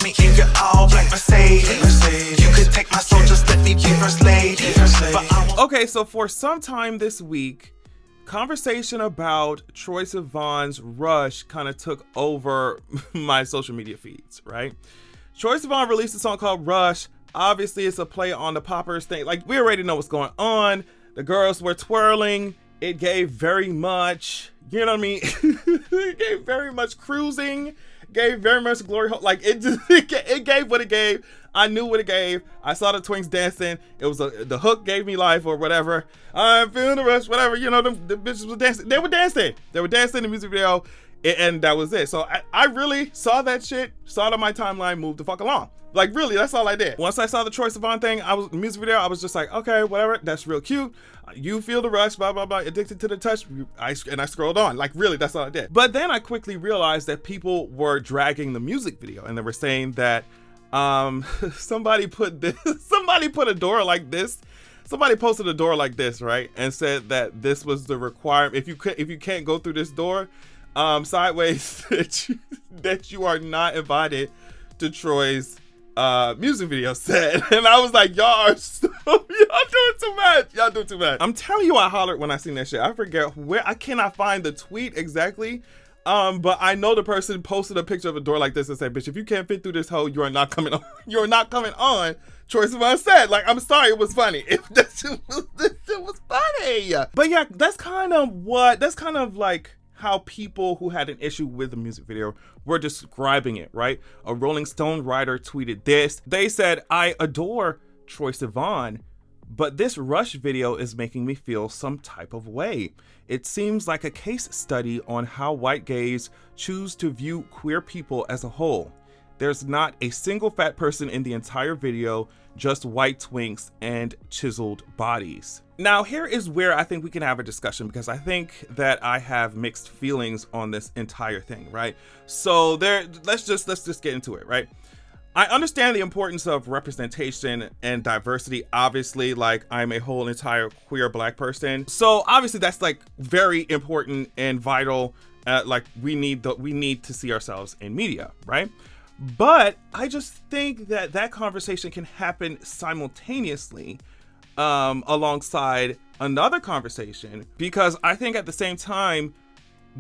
me in your all black Mercedes. You could take my soul, just let me be first lady. Okay, so for some time this week, conversation about Troye Sivan's Rush kind of took over my social media feeds, right? Troye Sivan released a song called Rush. Obviously, it's a play on the poppers thing. Like, we already know what's going on. The girls were twirling. It gave very much, you know what I mean? It gave very much cruising. Gave very much glory. Like, it gave what it gave. I knew what it gave. I saw the twinks dancing. It was the hook gave me life or whatever. I'm feeling the rush, whatever. You know, the bitches were dancing. They were dancing. They were dancing in the music video. And that was it. So I really saw that shit, saw it on my timeline, moved the fuck along. Like, really, that's all I did. Once I saw the Troye Sivan thing, music video, I was just like, okay, whatever, that's real cute. You feel the rush, blah, blah, blah, addicted to the touch. And I scrolled on. Like, really, that's all I did. But then I quickly realized that people were dragging the music video, and they were saying that somebody put a door like this. Somebody posted a door like this, right? And said that this was the requirement. If you can't go through this door, sideways, that you are not invited to Troy's music video set. And I was like, y'all doing too much. Y'all doing too much. I'm telling you, I hollered when I seen that shit. I forget where, I cannot find the tweet exactly. But I know the person posted a picture of a door like this and said, bitch, if you can't fit through this hole, you are not coming on. You're not coming on. Troye Sivan said, like, I'm sorry, it was funny. It was funny. But yeah, that's kind of like how people who had an issue with the music video were describing it, right? A Rolling Stone writer tweeted this. They said, I adore Troye Sivan, but this Rush video is making me feel some type of way. It seems like a case study on how white gays choose to view queer people as a whole. There's not a single fat person in the entire video, just white twinks and chiseled bodies. Now, here is where I think we can have a discussion, because I think that I have mixed feelings on this entire thing, right? So let's just get into it, right? I understand the importance of representation and diversity. Obviously, like, I'm a whole entire queer black person. So obviously that's like very important and vital. Like, we need to see ourselves in media, right? But I just think that conversation can happen simultaneously alongside another conversation, because I think at the same time,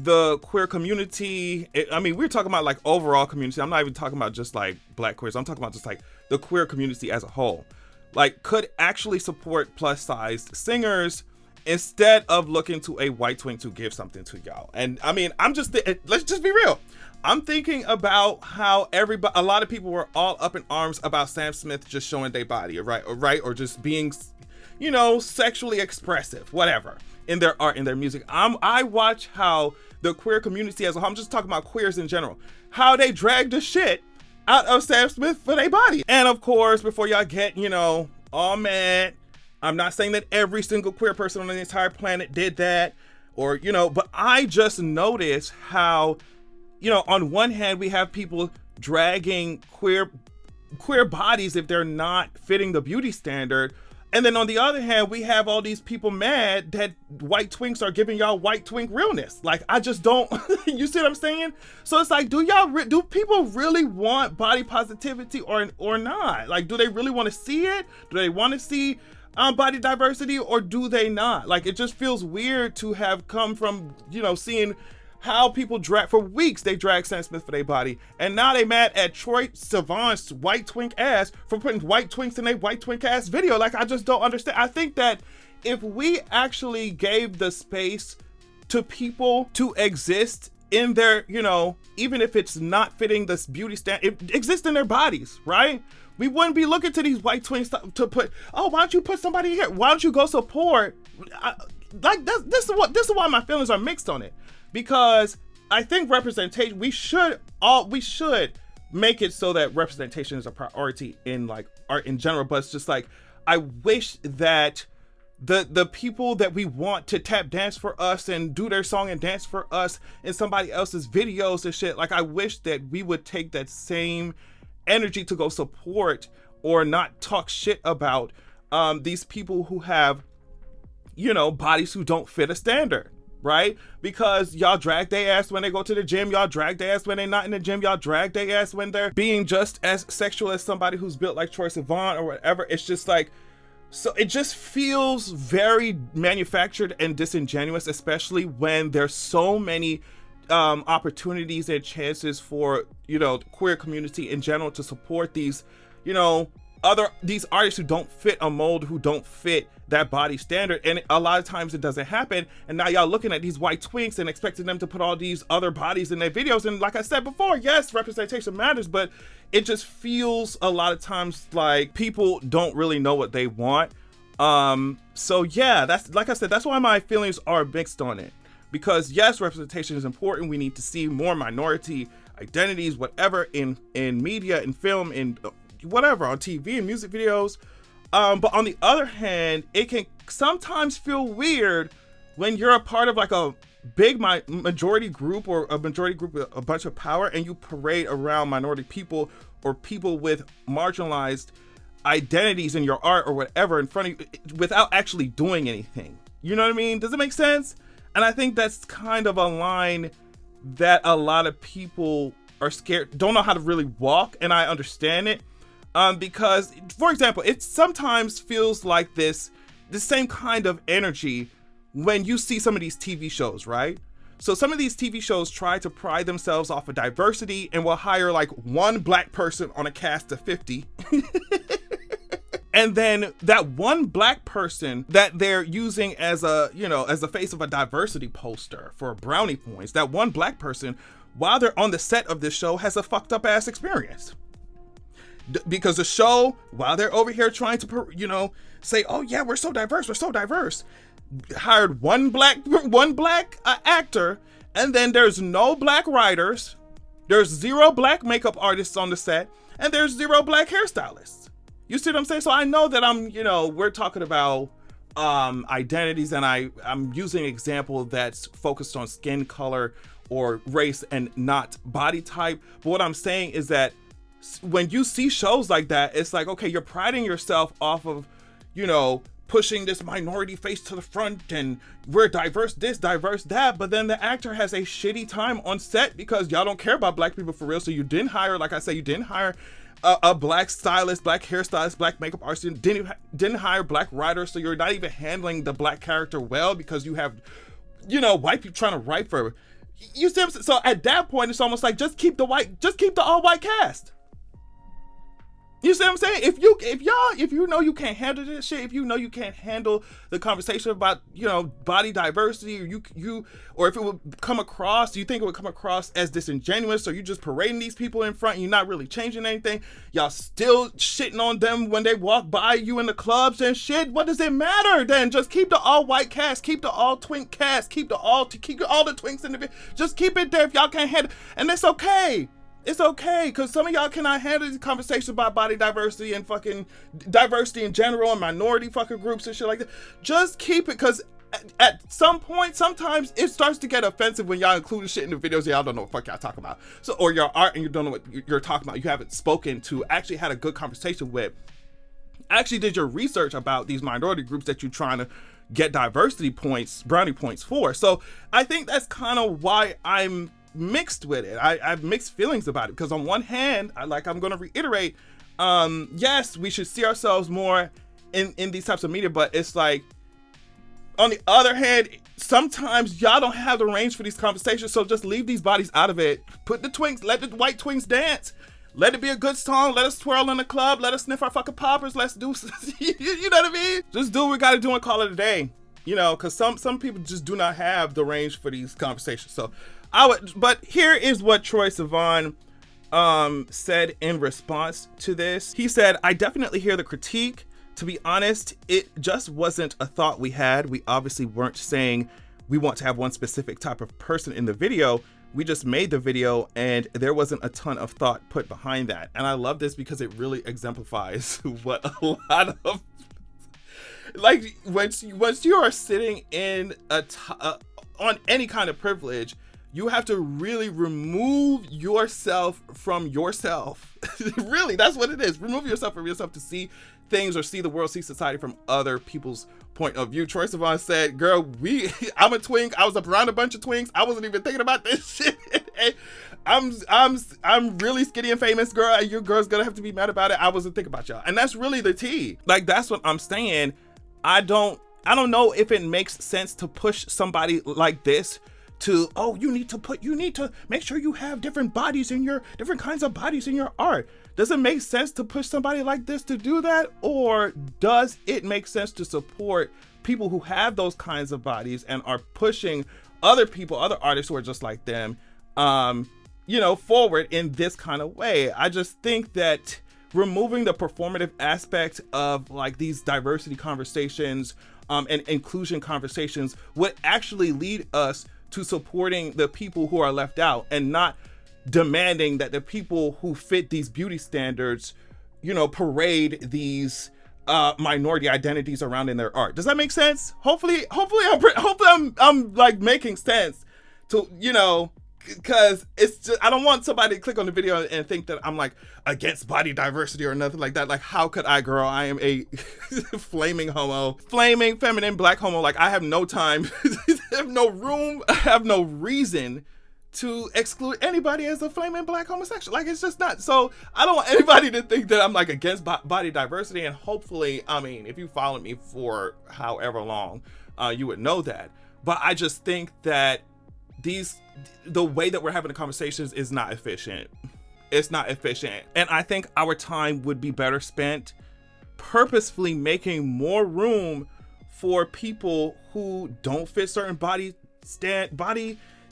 the queer community, I mean, we're talking about like overall community. I'm not even talking about just like black queers. I'm talking about just like the queer community as a whole, like, could actually support plus sized singers instead of looking to a white twink to give something to y'all. And I mean, let's just be real. I'm thinking about how a lot of people were all up in arms about Sam Smith just showing their body, right? Or just being, you know, sexually expressive, whatever, in their art, in their music. I watch how the queer community as a whole, I'm just talking about queers in general, how they drag the shit out of Sam Smith for their body. And of course, before y'all get, you know, all mad, I'm not saying that every single queer person on the entire planet did that, or, you know, but I just noticed how, you know, on one hand, we have people dragging queer bodies if they're not fitting the beauty standard. And then on the other hand, we have all these people mad that white twinks are giving y'all white twink realness. Like, I just don't, you see what I'm saying? So it's like, do people really want body positivity or not? Like, do they really want to see it? Do they want to see body diversity, or do they not? Like, it just feels weird to have come from, you know, seeing how people for weeks they drag Sam Smith for their body, and now they mad at Troye Sivan's white twink ass for putting white twinks in a white twink ass video. Like, I just don't understand. I think that if we actually gave the space to people to exist in their, you know, even if it's not fitting this beauty standard, it exists in their bodies, right? We wouldn't be looking to these white twinks to put, oh, why don't you put somebody here? Why don't you go support? This is why my feelings are mixed on it. Because I think representation, we should make it so that representation is a priority in like art in general. But it's just like, I wish that the people that we want to tap dance for us and do their song and dance for us in somebody else's videos and shit, like, I wish that we would take that same energy to go support or not talk shit about these people who have, you know, bodies who don't fit a standard. right? Because y'all drag their ass when they go to the gym, y'all drag their ass when they're not in the gym, y'all drag their ass when they're being just as sexual as somebody who's built like Troye Sivan or whatever. It's just like, so it just feels very manufactured and disingenuous, especially when there's so many opportunities and chances for, you know, the queer community in general to support these, you know, these artists who don't fit a mold, who don't fit that body standard. And a lot of times it doesn't happen. And now y'all looking at these white twinks and expecting them to put all these other bodies in their videos. And like I said before, yes, representation matters, but it just feels a lot of times like people don't really know what they want. So yeah, that's, like I said, that's why my feelings are mixed on it. Because yes, representation is important. We need to see more minority identities, whatever, in media, in film, in whatever, on TV and music videos. But on the other hand, it can sometimes feel weird when you're a part of like a big majority group, or a majority group with a bunch of power, and you parade around minority people or people with marginalized identities in your art or whatever in front of you without actually doing anything. You know what I mean? Does it make sense? And I think that's kind of a line that a lot of people are scared, don't know how to really walk, and I understand it. Because, for example, it sometimes feels like the same kind of energy when you see some of these TV shows, right? So some of these TV shows try to pride themselves off of diversity and will hire like one black person on a cast of 50. And then that one black person that they're using as a, you know, as the face of a diversity poster for brownie points, that one black person, while they're on the set of this show, has a fucked up ass experience. Because the show, while they're over here trying to, you know, say, oh yeah, we're so diverse, hired one black actor, and then there's no black writers, there's 0 black makeup artists on the set, and there's 0 black hairstylists. You see what I'm saying? So I know that we're talking about identities, and I'm using an example that's focused on skin color or race and not body type. But what I'm saying is that when you see shows like that, it's like, okay, you're priding yourself off of, you know, pushing this minority face to the front, and we're diverse this, diverse that, but then the actor has a shitty time on set because y'all don't care about black people for real. So you didn't hire, like I said, you didn't hire a black stylist, black hairstylist, black makeup artist, didn't hire black writers, so you're not even handling the black character well because you have, you know, white people trying to write for, you see what I'm saying? So at that point, it's almost like just keep the all white cast. You see what I'm saying? If you know you can't handle this shit, if you know you can't handle the conversation about, you know, body diversity, or if it would come across, you think it would come across as disingenuous, or you just parading these people in front and you're not really changing anything, y'all still shitting on them when they walk by you in the clubs and shit, what does it matter then? Just keep the all white cast, keep the all twink cast, keep all the twinks in the, just keep it there if y'all can't handle, and it's okay. It's okay, because some of y'all cannot handle these conversations about body diversity and fucking diversity in general and minority fucking groups and shit like that. Just keep it, because at some point, sometimes it starts to get offensive when y'all include shit in the videos and y'all don't know what the fuck y'all talking about. So, or your art and you don't know what you're talking about. You haven't spoken to, actually had a good conversation with, actually did your research about these minority groups that you're trying to get diversity points, brownie points for. So I think that's kind of why I'm mixed with it. I have mixed feelings about it, because on one hand, I'm going to reiterate, yes, we should see ourselves more in these types of media, but it's like, on the other hand, sometimes y'all don't have the range for these conversations, so just leave these bodies out of it. Put the twinks, let the white twinks dance. Let it be a good song. Let us twirl in the club. Let us sniff our fucking poppers. Let's do, you know what I mean? Just do what we got to do and call it a day. You know, because some people just do not have the range for these conversations. So but here is what Troye Sivan said in response to this. He said, I definitely hear the critique. To be honest, it just wasn't a thought we had. We obviously weren't saying we want to have one specific type of person in the video. We just made the video and there wasn't a ton of thought put behind that. And I love this because it really exemplifies what a lot of, like, once you are sitting in on any kind of privilege, You have to really remove yourself from yourself. Really, that's what it is. Remove yourself from yourself to see things or see the world, see society from other people's point of view. Troye Sivan said, girl, I'm a twink. I was around a bunch of twinks. I wasn't even thinking about this shit. I'm really skinny and famous, girl. And your girl's gonna have to be mad about it. I wasn't thinking about y'all. And that's really the tea. Like, that's what I'm saying. I don't know if it makes sense to push somebody like this to, oh, you need to make sure you have different kinds of bodies in your art. Does it make sense to push somebody like this to do that? Or does it make sense to support people who have those kinds of bodies and are pushing other people, other artists who are just like them, forward in this kind of way? I just think that removing the performative aspect of like these diversity conversations and inclusion conversations would actually lead us to supporting the people who are left out and not demanding that the people who fit these beauty standards, parade these minority identities around in their art. Does that make sense? Hopefully I'm like making sense to, because it's just, I don't want somebody to click on the video and think that I'm like against body diversity or nothing like that. Like, how could I, girl? I am a flaming feminine black homo. Like, I have no time, I have no room, I have no reason to exclude anybody as a flaming black homosexual. Like, it's just not. So I don't want anybody to think that I'm like against body diversity. And hopefully, I mean, if you followed me for however long, you would know that. But I just think that the way that we're having the conversations is not efficient. It's not efficient. And I think our time would be better spent purposefully making more room for people who don't fit certain body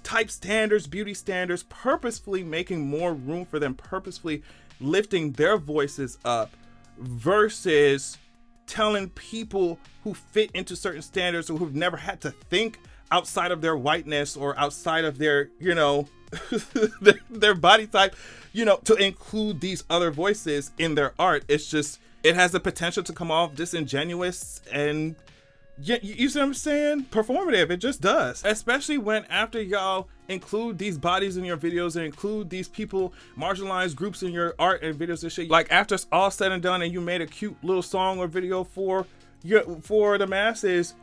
type standards, beauty standards, purposefully making more room for them, purposefully lifting their voices up versus telling people who fit into certain standards or who've never had to think outside of their whiteness or outside of their, their body type, to include these other voices in their art. It's just, it has the potential to come off disingenuous and, you see what I'm saying? Performative. It just does. Especially when after y'all include these bodies in your videos and include these people, marginalized groups in your art and videos and shit. Like, after it's all said and done and you made a cute little song or video for the masses,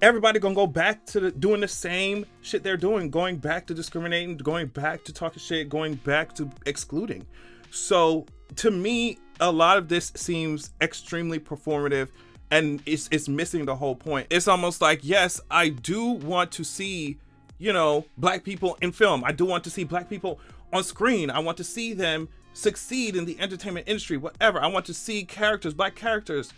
everybody gonna go back to doing the same shit they're doing, going back to discriminating, going back to talking shit, going back to excluding. So to me, a lot of this seems extremely performative and it's missing the whole point. It's almost like, yes, I do want to see, black people in film. I do want to see black people on screen. I want to see them succeed in the entertainment industry, whatever. I want to see characters, black characters,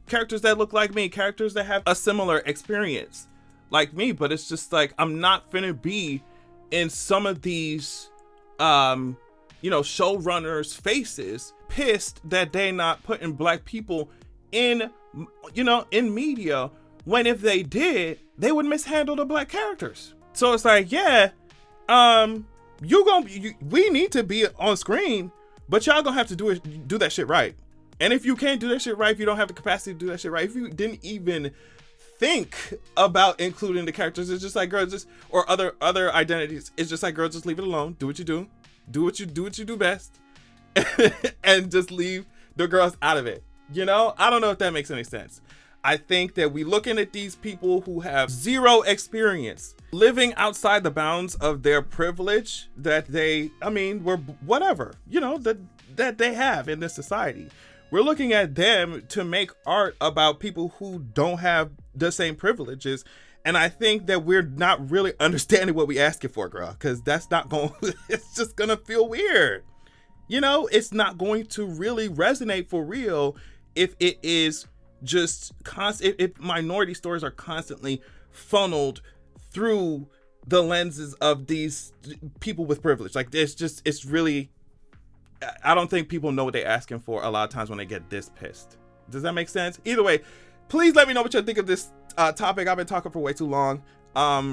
characters that look like me, characters that have a similar experience like me. But it's just like, I'm not finna be in some of these showrunners' faces pissed that they not putting black people in media, when if they did, they would mishandle the black characters. So it's like, yeah, we need to be on screen, but y'all gonna have to do that shit right. And if you can't do that shit right, if you don't have the capacity to do that shit right, if you didn't even think about including the characters, it's just like, girl, or other identities, it's just like, girl, just leave it alone. Do what you do best, and just leave the girls out of it. I don't know if that makes any sense. I think that we looking at these people who have zero experience living outside the bounds of their privilege that that they have in this society. We're looking at them to make art about people who don't have the same privileges. And I think that we're not really understanding what we're asking for, girl, because that's not going, it's just going to feel weird. It's not going to really resonate for real if it is just if minority stories are constantly funneled through the lenses of these people with privilege. Like, it's really, I don't think people know what they're asking for a lot of times when they get this pissed. Does that make sense? Either way, please let me know what you think of this topic. I've been talking for way too long.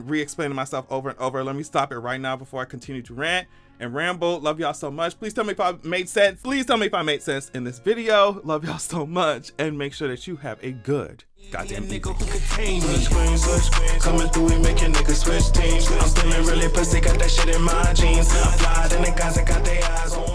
re-explaining myself over and over. Let me stop it right now before I continue to rant and ramble. Love y'all so much. Please tell me if I made sense. Please tell me if I made sense in this video. Love y'all so much, and make sure that you have a good goddamn nigga who contain me. Switch, coming through and making niggas switch teams. I'm feeling really pussy, got that shit in my jeans. I'm fly, and the guys that got their eyes on